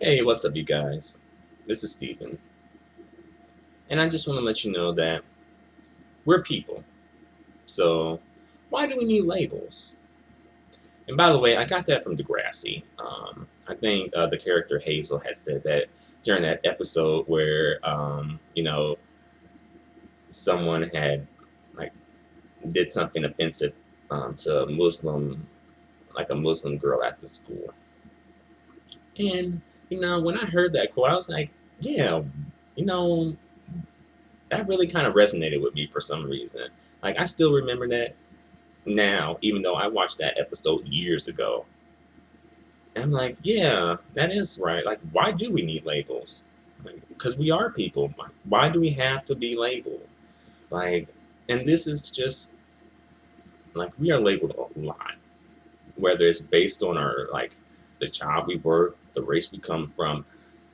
Hey, what's up, you guys? This is Steven, and I just want to let you know that we're people. So, why do we need labels? And by the way, I got that from Degrassi. I think the character Hazel had said that during that episode where, someone had like did something offensive to a Muslim, like a Muslim girl at the school. And when I heard that quote, I was like, yeah, you know, that really kind of resonated with me for some reason. Like I still remember that now, even though I watched that episode years ago. And I'm like, yeah, that is right. Like, why do we need labels? Because we are people. Why do we have to be labeled? Like, and this is just like we are labeled a lot, whether it's based on our the job we work, the race we come from,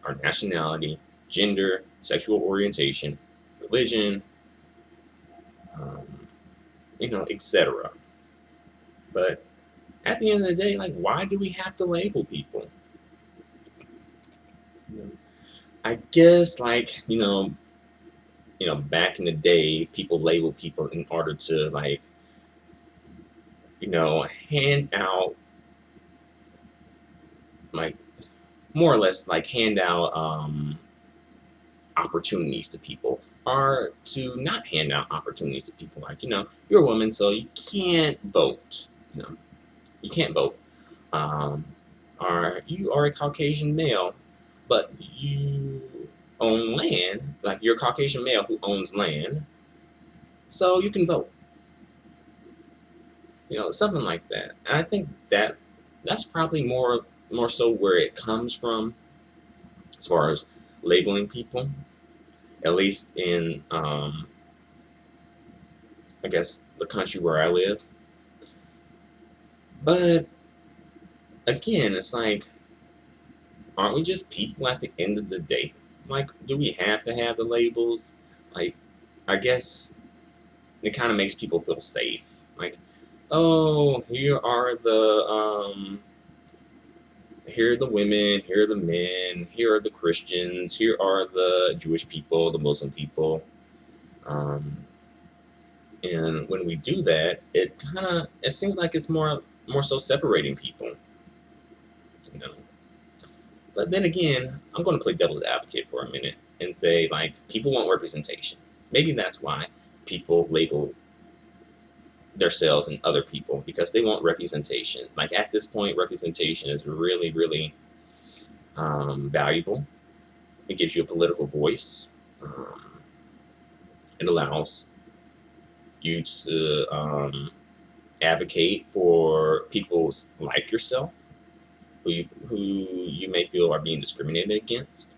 our nationality, gender, sexual orientation, religion, um, etc. But at the end of the day, like, why do we have to label people? I guess, back in the day, people labeled people in order to, hand out, like, more or less, like, hand out opportunities to people, or to not hand out opportunities to people. Like, you're a woman, so you can't vote. You know, you can't vote. Um, or you are a Caucasian male, but you own land, like you're a Caucasian male who owns land, so you can vote. Something like that. And I think that's probably more so where it comes from as far as labeling people, at least in I guess the country where I live. But again, it's like, aren't we just people at the end of the day? Like, do we have to have the labels? Like, I guess it kind of makes people feel safe. Like, oh, here are the women, here are the men, here are the Christians, here are the Jewish people, the Muslim people. Um, and when we do that, it seems like it's more so separating people, you know. But then again, I'm going to play devil's advocate for a minute and say, like, people want representation. Maybe that's why people label themselves and other people, because they want representation. Like, at this point, representation is really, really valuable. It gives you a political voice. It allows you to advocate for people like yourself, who you may feel are being discriminated against.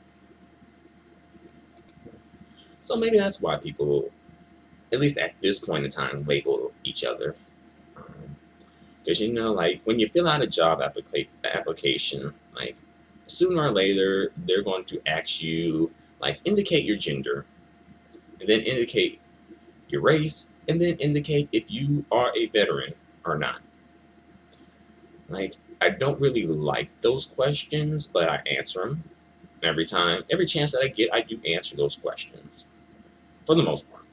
So maybe that's why people, at least at this point in time, label each other. Because like when you fill out a job application, like sooner or later they're going to ask you, like, indicate your gender, and then indicate your race, and then indicate if you are a veteran or not. Like, I don't really like those questions, but I answer them every time. Every chance that I get, I do answer those questions for the most part.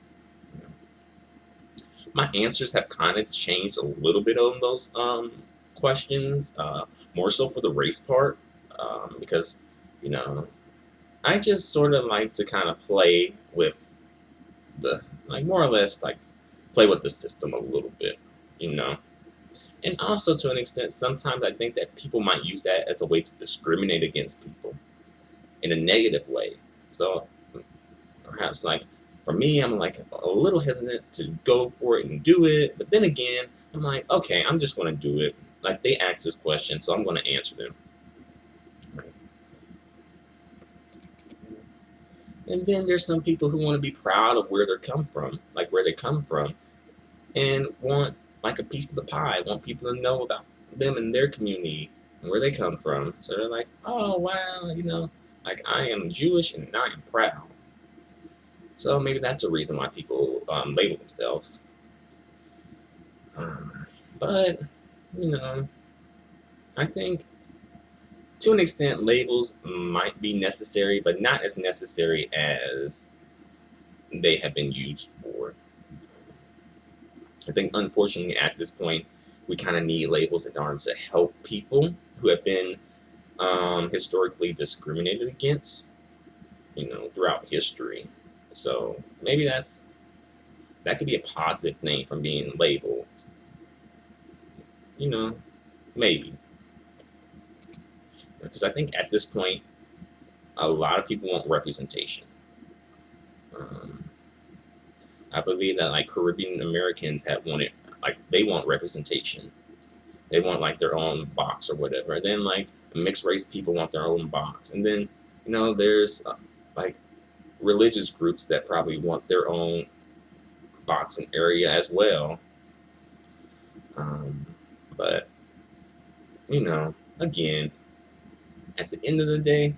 My answers have kind of changed a little bit on those questions, more so for the race part, because you know I just sort of like to kind of play with the, like, more or less, like, play with the system a little bit, you know. And also, to an extent, sometimes I think that people might use that as a way to discriminate against people in a negative way. So perhaps, like, for me, I'm like a little hesitant to go for it and do it. But then again, I'm like, okay, I'm just going to do it. Like, they asked this question, so I'm going to answer them. And then there's some people who want to be proud of where they come from, and want like a piece of the pie, want people to know about them and their community and where they come from. So they're like, oh wow, like, I am Jewish and I am proud. So maybe that's a reason why people label themselves. But, you know, I think To an extent, labels might be necessary, but not as necessary as they have been used for. I think, unfortunately, at this point, we kind of need labels in order to help people who have been historically discriminated against, throughout history. So maybe that could be a positive thing from being labeled. You know, maybe, because I think at this point, a lot of people want representation. Um, I believe that like Caribbean Americans have wanted, like they want representation. They want like their own box or whatever. And then like mixed race people want their own box. And then there's like religious groups that probably want their own box and area as well. Um, but again, at the end of the day,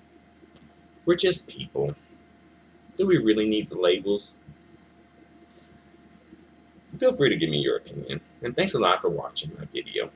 we're just people. Do we really need the labels? Feel free to give me your opinion. And thanks a lot for watching my video.